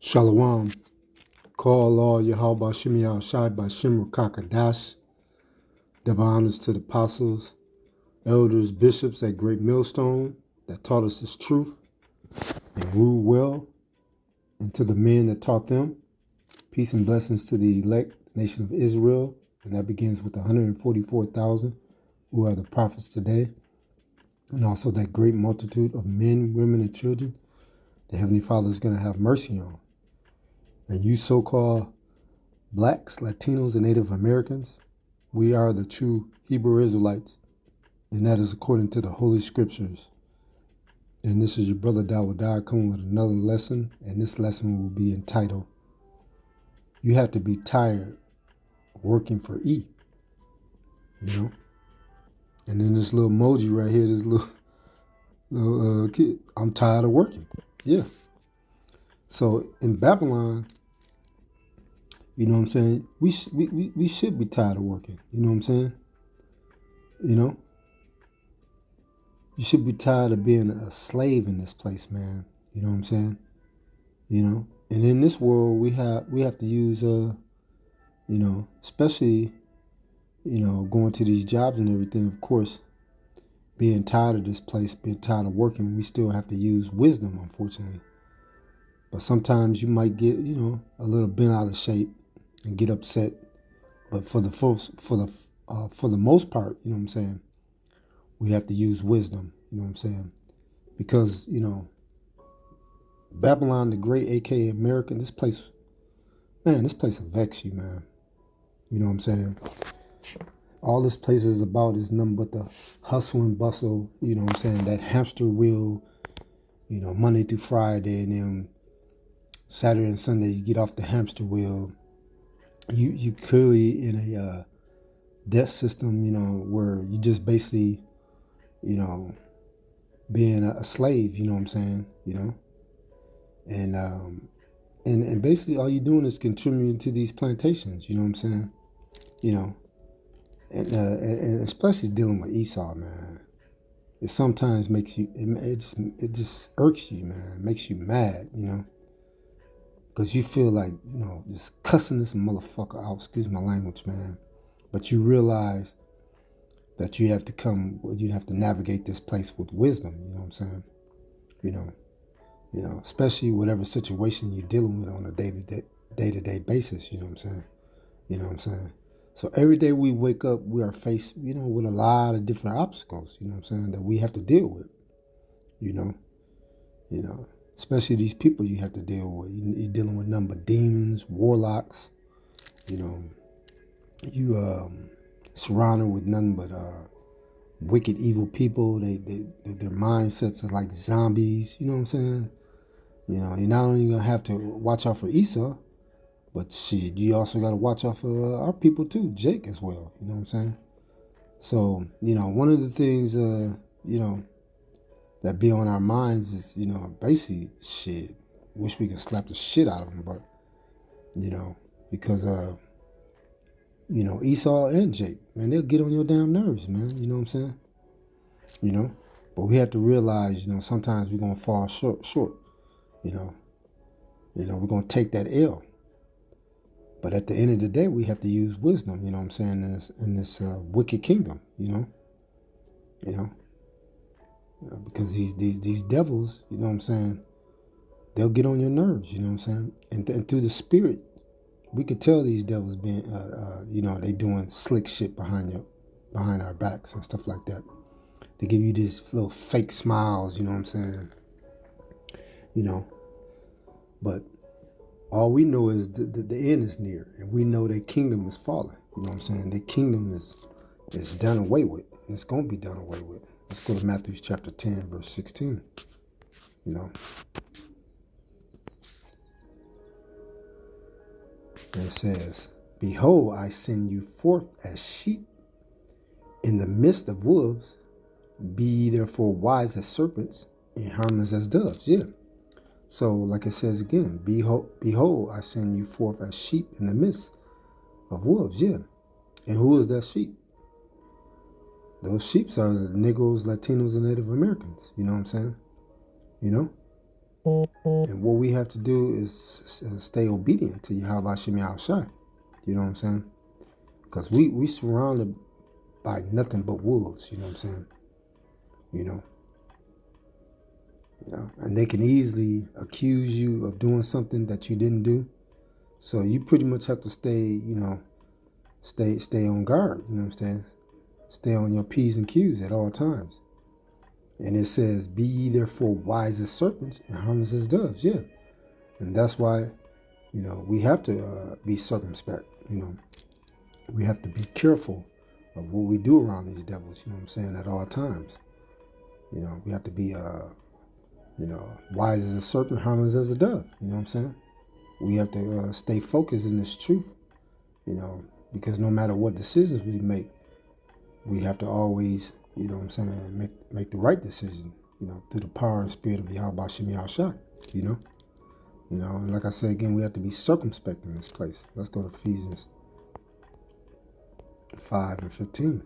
Shalom. Call all Yahweh Shemiah Shai by Shimra Kakadash. Double honors to the apostles, elders, bishops at Great Millstone that taught us this truth and ruled well, and to the men that taught them. Peace and blessings to the elect nation of Israel, and that begins with the 144,000 who are the prophets today, and also that great multitude of men, women, and children the Heavenly Father is going to have mercy on. And you so-called blacks, Latinos, and Native Americans, we are the true Hebrew Israelites, and that is according to the Holy Scriptures. And this is your brother Dawadah coming with another lesson, and this lesson will be entitled, You Have to Be Tired Working for E. You know? And then this little emoji right here, this little kid, I'm tired of working. Yeah. So in Babylon, you know what I'm saying? We should be tired of working. You know what I'm saying? You know? You should be tired of being a slave in this place, man. You know what I'm saying? You know? And in this world, we have to use, you know, especially, you know, going to these jobs and everything, of course, being tired of this place, being tired of working, we still have to use wisdom, unfortunately. But sometimes you might get, you know, a little bent out of shape and get upset. But for the most part, you know what I'm saying, we have to use wisdom, you know what I'm saying? Because, you know, Babylon the Great, aka America, this place will vex you, man. You know what I'm saying? All this place is about is nothing but the hustle and bustle, you know what I'm saying? That hamster wheel, you know, Monday through Friday, and then Saturday and Sunday you get off the hamster wheel. You clearly in a death system, you know, where you just basically, you know, being a slave, you know what I'm saying, you know? And basically all you're doing is contributing to these plantations, you know what I'm saying? You know, and especially dealing with Esau, man. It sometimes makes you, it just irks you, man. It makes you mad, you know? Because you feel like, you know, just cussing this motherfucker out, excuse my language, man. But you realize that you have to navigate this place with wisdom, you know what I'm saying? You know, especially whatever situation you're dealing with on a day-to-day basis, you know what I'm saying? You know what I'm saying? So every day we wake up, we are faced, you know, with a lot of different obstacles, you know what I'm saying, that we have to deal with, you know, especially these people you have to deal with. You're dealing with nothing but demons, warlocks, you know, you surrounded with nothing but wicked, evil people. Their mindsets are like zombies, you know what I'm saying? You know, you're not only gonna have to watch out for Esau, but shit, you also got to watch out for our people too, Jake as well. You know what I'm saying? So, you know, one of the things, you know, that be on our minds is, you know, basically, shit, wish we could slap the shit out of them, but, you know, because, you know, Esau and Jake, man, they'll get on your damn nerves, man. You know what I'm saying? You know, but we have to realize, you know, sometimes we're gonna fall short. You know, we're gonna take that L. But at the end of the day, we have to use wisdom, you know what I'm saying, in this wicked kingdom, you know, because these devils, you know what I'm saying, they'll get on your nerves, you know what I'm saying, and through the spirit, we could tell these devils being, you know, they doing slick shit behind our backs and stuff like that. They give you these little fake smiles, you know what I'm saying, you know, but all we know is the end is near, and we know their kingdom is falling. You know what I'm saying? Their kingdom is done away with, and it's going to be done away with. Let's go to Matthew chapter 10, verse 16. You know, and it says, Behold, I send you forth as sheep in the midst of wolves. Be ye therefore wise as serpents and harmless as doves. Yeah. So, like it says again, behold, I send you forth as sheep in the midst of wolves. Yeah. And who is that sheep? Those sheep are the Negroes, Latinos, and Native Americans. You know what I'm saying? You know? And what we have to do is stay obedient to Yahweh Shem Shai. You know what I'm saying? Because we surrounded by nothing but wolves. You know what I'm saying? You know, and they can easily accuse you of doing something that you didn't do. So you pretty much have to stay on guard. You know what I'm saying? Stay on your P's and Q's at all times. And it says, be ye therefore wise as serpents and harmless as doves. Yeah. And that's why, we have to be circumspect. We have to be careful of what we do around these devils, you know what I'm saying, at all times. We have to be, wise as a serpent, harmless as a dove. You know what I'm saying? We have to stay focused in this truth, because no matter what decisions we make, we have to always, you know what I'm saying, make the right decision, through the power and spirit of Yahweh Shem Yahshua, and like I said again, we have to be circumspect in this place. Let's go to Ephesians 5:15.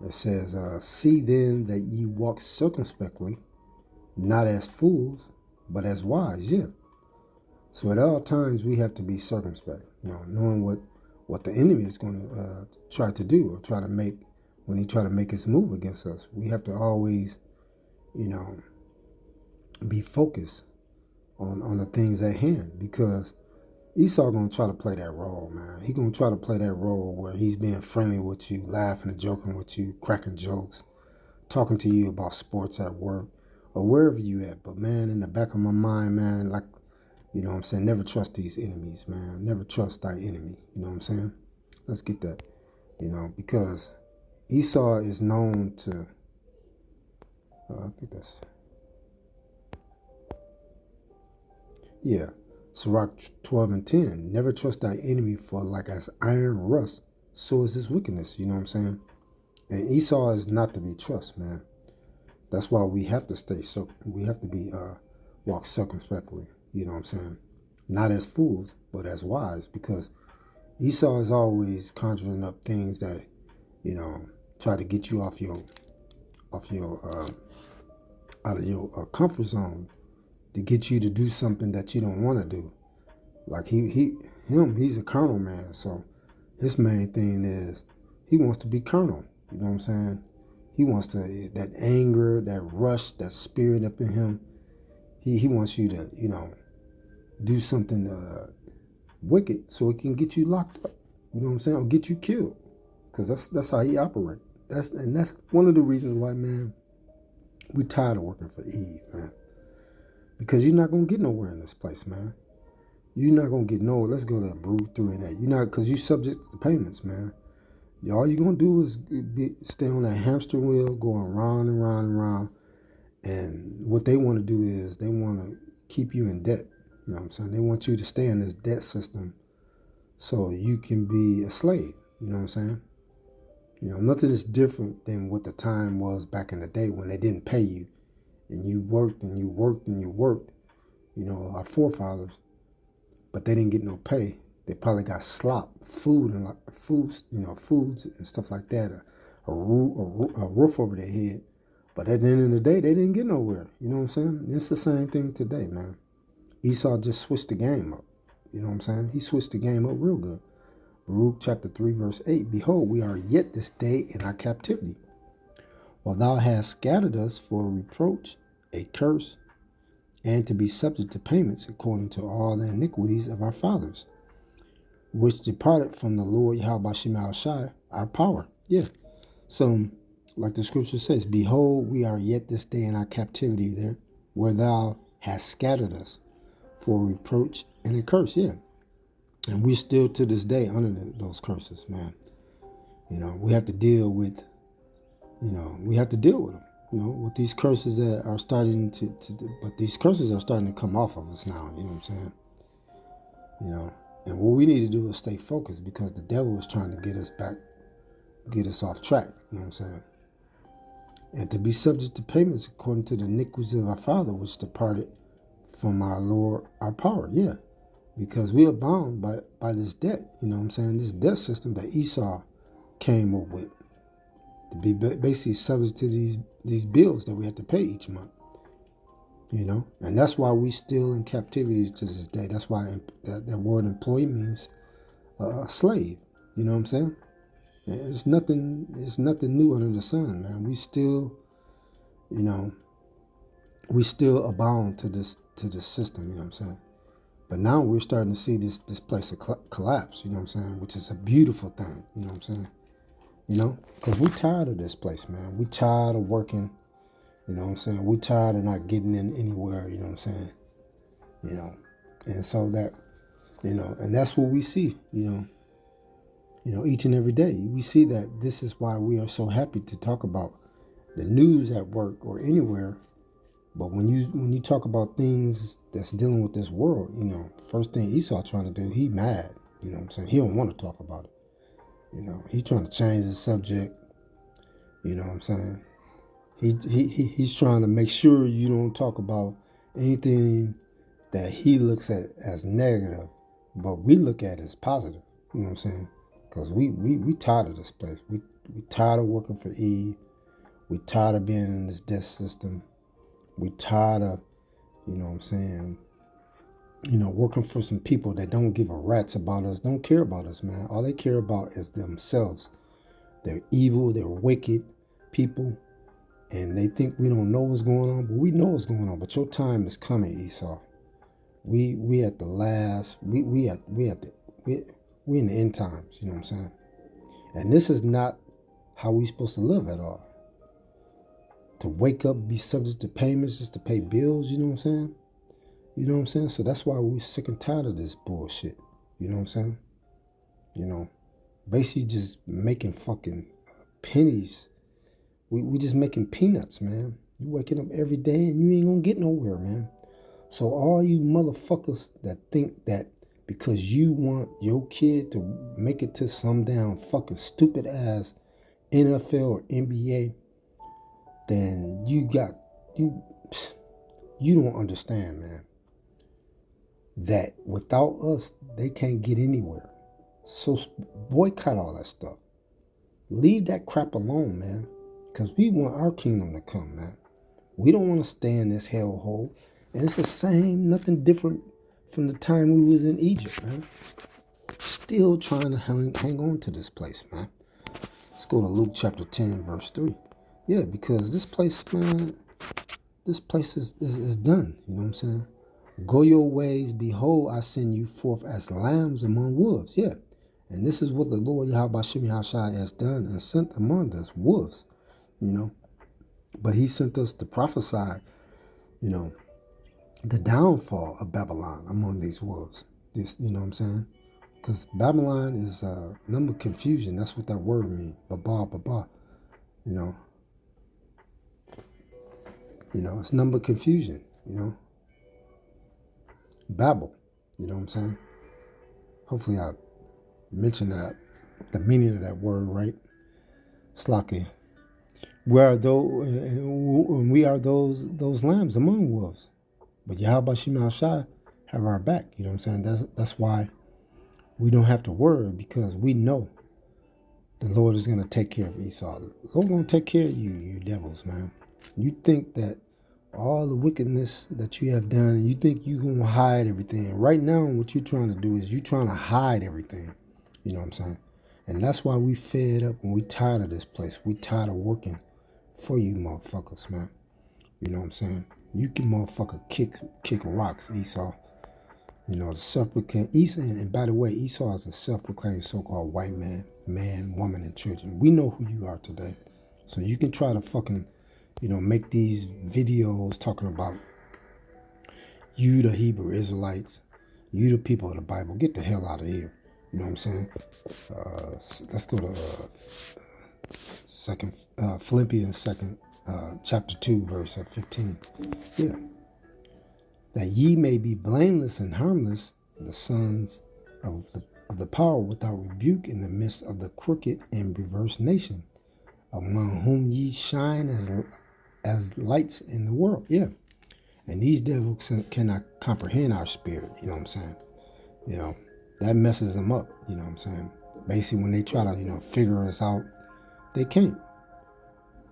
It says, see then that ye walk circumspectly, not as fools, but as wise. Yeah. So at all times we have to be circumspect, knowing what the enemy is going to try to do or try to make when he try to make his move against us. We have to always, be focused on the things at hand, because Esau going to try to play that role, man. He going to try to play that role where he's being friendly with you, laughing and joking with you, cracking jokes, talking to you about sports at work or wherever you at. But, man, in the back of my mind, man, like, you know what I'm saying, never trust these enemies, man. Never trust thy enemy. You know what I'm saying? Let's get that, because Esau is known to, I think that's, yeah. Sirach 12:10. Never trust thy enemy, for like as iron rust, so is his wickedness. You know what I'm saying? And Esau is not to be trusted, man. That's why we have to we have to be walk circumspectly. You know what I'm saying? Not as fools, but as wise, because Esau is always conjuring up things that, try to get you out of your comfort zone, to get you to do something that you don't want to do. Like he's a carnal man, so his main thing is he wants to be carnal. You know what I'm saying? He wants that anger, that rush, that spirit up in him. He wants you to, do something wicked so it can get you locked up. You know what I'm saying? Or get you killed. Because that's how he operates. That's one of the reasons why, man, we tired of working for Eve, man. Because you're not going to get nowhere in this place, man. You're not going to get nowhere. Let's go to Baruch 3 and 8. You're not, because you're subject to payments, man. All you're going to do is stay on that hamster wheel, going round and round and round. And what they want to do is they want to keep you in debt. You know what I'm saying? They want you to stay in this debt system so you can be a slave. You know what I'm saying? Nothing is different than what the time was back in the day when they didn't pay you. And you worked and you worked and you worked, our forefathers, but they didn't get no pay. They probably got slop, foods and stuff like that, a roof over their head. But at the end of the day, they didn't get nowhere. You know what I'm saying? It's the same thing today, man. Esau just switched the game up. You know what I'm saying? He switched the game up real good. Baruch chapter 3, verse 8, behold, we are yet this day in our captivity. While thou hast scattered us for a reproach, a curse, and to be subject to payments according to all the iniquities of our fathers, which departed from the Lord Yahweh Shem Shai, our power. Yeah. So, like the scripture says, behold, we are yet this day in our captivity there, where thou hast scattered us for a reproach and a curse. Yeah. And we're still to this day under those curses, man. We have to deal with, them. With these curses that are starting but these curses are starting to come off of us now, you know what I'm saying? And what we need to do is stay focused, because the devil is trying to get us off track, you know what I'm saying? And to be subject to payments according to the iniquities of our father, which departed from our Lord, our power, yeah. Because we are bound by this debt, you know what I'm saying? This debt system that Esau came up with. to be basically subject to these bills that we have to pay each month. You know, and that's why we still in captivity to this day. That's why that word employee means a slave. You know what I'm saying? It's nothing new under the sun, man. We still, you know, we still abound to this system. You know what I'm saying? But now we're starting to see this place collapse. You know what I'm saying? Which is a beautiful thing. You know what I'm saying? You know, because we're tired of this place, man. We're tired of working. You know what I'm saying? We're tired of not getting in anywhere. You know what I'm saying? You know, and so that, you know, and that's what we see. You know, each and every day we see that. This is why we are so happy to talk about the news at work or anywhere. But when you talk about things that's dealing with this world, you know, the first thing Esau trying to do, he mad. You know what I'm saying? He don't want to talk about it. You know, he's trying to change the subject. You know what I'm saying? He's trying to make sure you don't talk about anything that he looks at as negative, but we look at it as positive. You know what I'm saying? Because we tired of this place. We tired of working for Eve. We tired of being in this death system. We tired of, you know what I'm saying, you know, working for some people that don't give a rat's about us, don't care about us, man. All they care about is themselves. They're evil, they're wicked people, and they think we don't know what's going on, but we know what's going on. But your time is coming, Esau. We at the last, we in the end times, you know what I'm saying? And this is not how we supposed to live at all. To wake up, be subject to payments just to pay bills, you know what I'm saying? You know what I'm saying? So that's why we're sick and tired of this bullshit. You know what I'm saying? You know, basically just making fucking pennies. We just making peanuts, man. You waking up every day and you ain't gonna get nowhere, man. So all you motherfuckers that think that because you want your kid to make it to some damn fucking stupid ass NFL or NBA, then you don't understand, man, that without us, they can't get anywhere. So boycott all that stuff. Leave that crap alone, man, because we want our kingdom to come, man. We don't want to stay in this hellhole. And it's the same, nothing different from the time we was in Egypt, man. Still trying to hang on to this place, man. Let's go to Luke chapter 10, verse 3. Yeah, because this place, man, this place is done. You know what I'm saying? Go your ways. Behold, I send you forth as lambs among wolves. Yeah. And this is what the Lord Yahweh Shem Yahshai has done and sent among us, wolves. You know. But he sent us to prophesy, you know, the downfall of Babylon among these wolves. This, you know what I'm saying? Because Babylon is number confusion. That's what that word means. Baba. You know. You know, it's number confusion, you know. Babel, you know what I'm saying? Hopefully I mentioned that, the meaning of that word, right? Slaki. We are those lambs among wolves. But Yahweh Shem Shai have our back, you know what I'm saying? That's why we don't have to worry, because we know the Lord is going to take care of Esau. The Lord going to take care of you devils, man. You think that all the wickedness that you have done, and you think you're going to hide everything. Right now, what you're trying to do is you're trying to hide everything. You know what I'm saying? And that's why we fed up and we tired of this place. We tired of working for you motherfuckers, man. You know what I'm saying? You can motherfucker kick rocks, Esau. You know, the self-proclaimed Esau, and by the way, Esau is a self-proclaimed so-called white man, woman, and children. We know who you are today. So you can try to fucking, you know, make these videos talking about you, the Hebrew Israelites, you, the people of the Bible. Get the hell out of here. You know what I'm saying? Let's go to Philippians chapter 2, verse 15. Yeah. That ye may be blameless and harmless, the sons of the power without rebuke in the midst of the crooked and perverse nation, among whom ye shine as lights in the world. Yeah. And these devils cannot comprehend our spirit. You know what I'm saying? You know, that messes them up. You know what I'm saying? Basically, when they try to, you know, figure us out, they can't.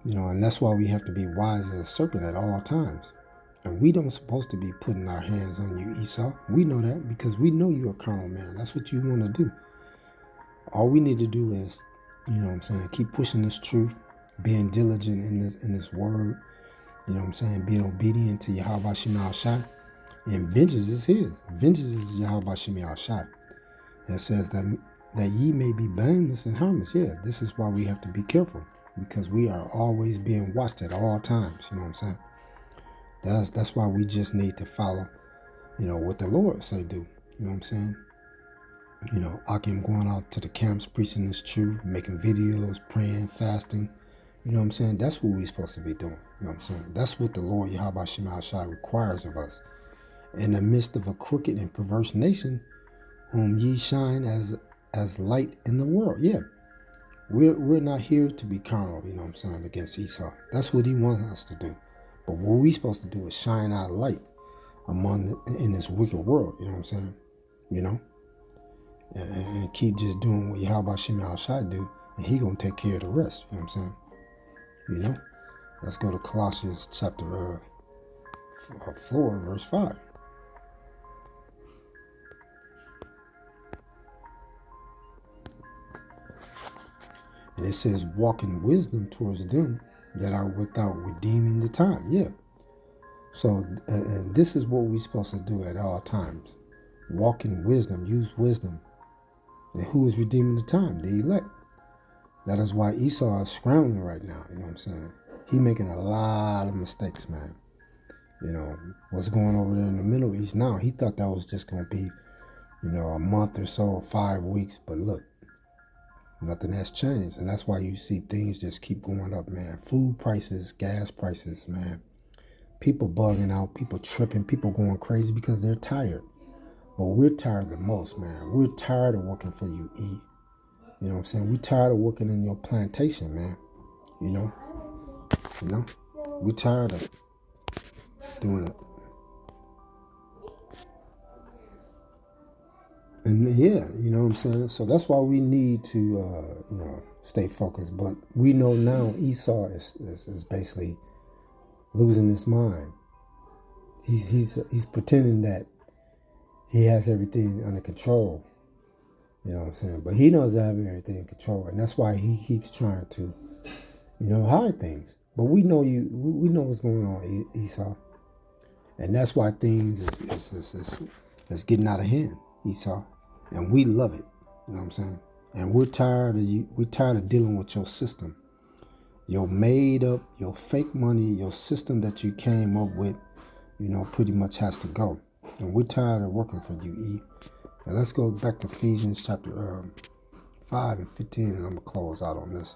And that's why we have to be wise as a serpent at all times. And we don't supposed to be putting our hands on you, Esau. We know that because we know you're a carnal man. That's what you want to do. All we need to do is, keep pushing this truth, being diligent in this word, being obedient to Yahweh Shema Shai. And vengeance is his. Vengeance is Yahweh Shema Shai. It says that ye may be blameless and harmless. Yeah, this is why we have to be careful, because we are always being watched at all times. You know what I'm saying? That's why we just need to follow, what the Lord say do. You know what I'm saying? Akim going out to the camps, preaching this truth, making videos, praying, fasting. You know what I'm saying? That's what we're supposed to be doing. You know what I'm saying? That's what the Lord Yahweh Shema Shai requires of us. In the midst of a crooked and perverse nation, whom ye shine as light in the world. Yeah. We're not here to be carnal, you know what I'm saying, against Esau. That's what he wants us to do. But what we're supposed to do is shine our light in this wicked world, you know what I'm saying? And keep just doing what Yahweh Shema Shai do, and he gonna take care of the rest, you know what I'm saying? Let's go to Colossians chapter 4, verse 5. And it says, walk in wisdom towards them that are without, redeeming the time. Yeah. So, and this is what we're supposed to do at all times. Walk in wisdom, use wisdom. And who is redeeming the time? The elect. That is why Esau is scrambling right now, you know what I'm saying? He making a lot of mistakes, man. What's going over there in the Middle East now, he thought that was just going to be, a month or so, 5 weeks. But look, nothing has changed. And that's why you see things just keep going up, man. Food prices, gas prices, man. People bugging out, people tripping, people going crazy because they're tired. But we're tired the most, man. We're tired of working for you, E. You know what I'm saying? We're tired of working in your plantation, man. We're tired of doing it. And yeah, you know what I'm saying? So that's why we need to, stay focused. But we know now Esau is basically losing his mind. He's pretending that he has everything under control. You know what I'm saying? But he knows I have everything in control. And that's why he keeps trying to, hide things. But we know we know what's going on, Esau. And that's why things is getting out of hand, Esau. And we love it. You know what I'm saying? And we're tired of you. We're tired of dealing with your system. Your made up, your fake money, your system that you came up with, pretty much has to go. And we're tired of working for you, E. Now let's go back to Ephesians chapter 5 and 15, and I'm going to close out on this,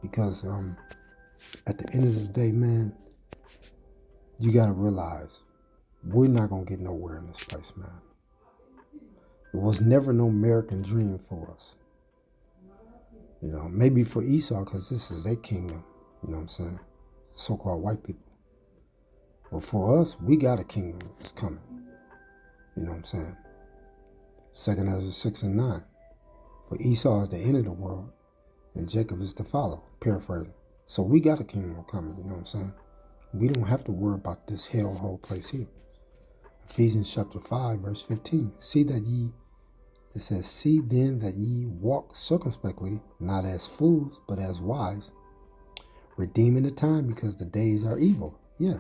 because at the end of the day, man, you got to realize we're not going to get nowhere in this place, man. It was never no American dream for us. Maybe for Esau, because this is their kingdom, you know what I'm saying? So-called white people. But for us, we got a kingdom that's coming. You know what I'm saying? 2 Ezra 6 and 9. For Esau is the end of the world, and Jacob is to follow, paraphrasing. So we got a kingdom coming, you know what I'm saying? We don't have to worry about this hellhole place here. Ephesians chapter 5, verse 15. It says, see then that ye walk circumspectly, not as fools, but as wise, redeeming the time, because the days are evil. Yeah.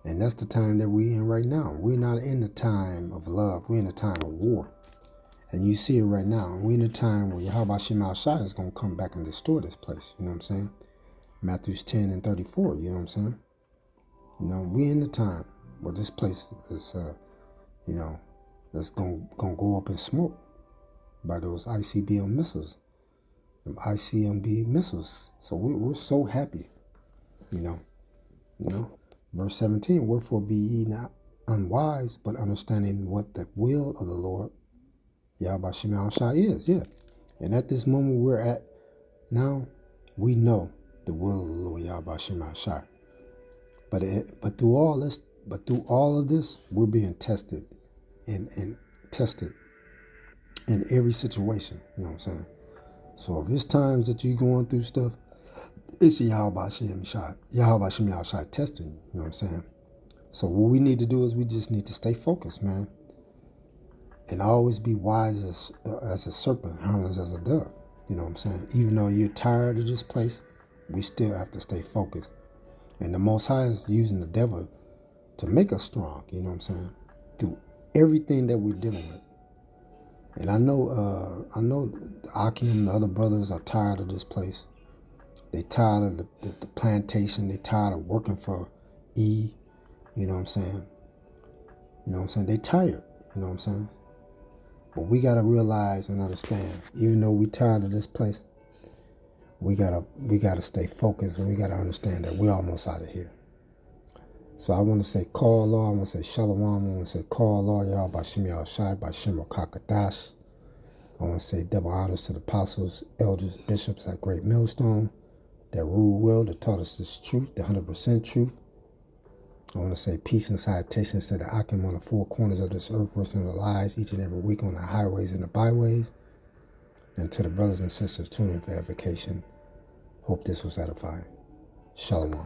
And that's the time that we're in right now. We're not in the time of love. We're in the time of war. And you see it right now. We're in a time where Yahweh Shema Shai is going to come back and destroy this place. You know what I'm saying? Matthew 10 and 34. You know what I'm saying? We're in the time where this place is, that's going to go up in smoke by those ICBM missiles, them ICMB missiles. So we're so happy, Verse 17, wherefore be ye not unwise, but understanding what the will of the Lord, Yahweh Shema Shai is. Yeah. And at this moment we're at now, we know the will of the Lord, Yahweh Shema Shai. But through all of this, we're being tested and tested in every situation. You know what I'm saying? So if it's times that you're going through stuff It's Yahweh Shem Shai. Yahweh Shem Shai testing you. You know what I'm saying? So what we need to do is we just need to stay focused, man. And always be wise as a serpent, harmless as a dove. You know what I'm saying? Even though you're tired of this place, we still have to stay focused. And the Most High is using the devil to make us strong, you know what I'm saying? Through everything that we're dealing with. And I know Akim and the other brothers are tired of this place. They tired of the plantation. They tired of working for E. You know what I'm saying? You know what I'm saying? They tired. You know what I'm saying? But we gotta realize and understand, even though we tired of this place, we gotta stay focused, and we gotta understand that we're almost out of here. So I want to say call Allah, I want to say Shalom, I want to say call Allah, y'all, by Shem Shai, by Shem Kakadash. I want to say double honors to the apostles, elders, bishops at Great Millstone that ruled well, that taught us this truth, the 100% truth. I want to say peace and salutations to the Akim on the four corners of this earth, listening to lies each and every week on the highways and the byways. And to the brothers and sisters tuning for edification. Hope this was edifying. Shalom.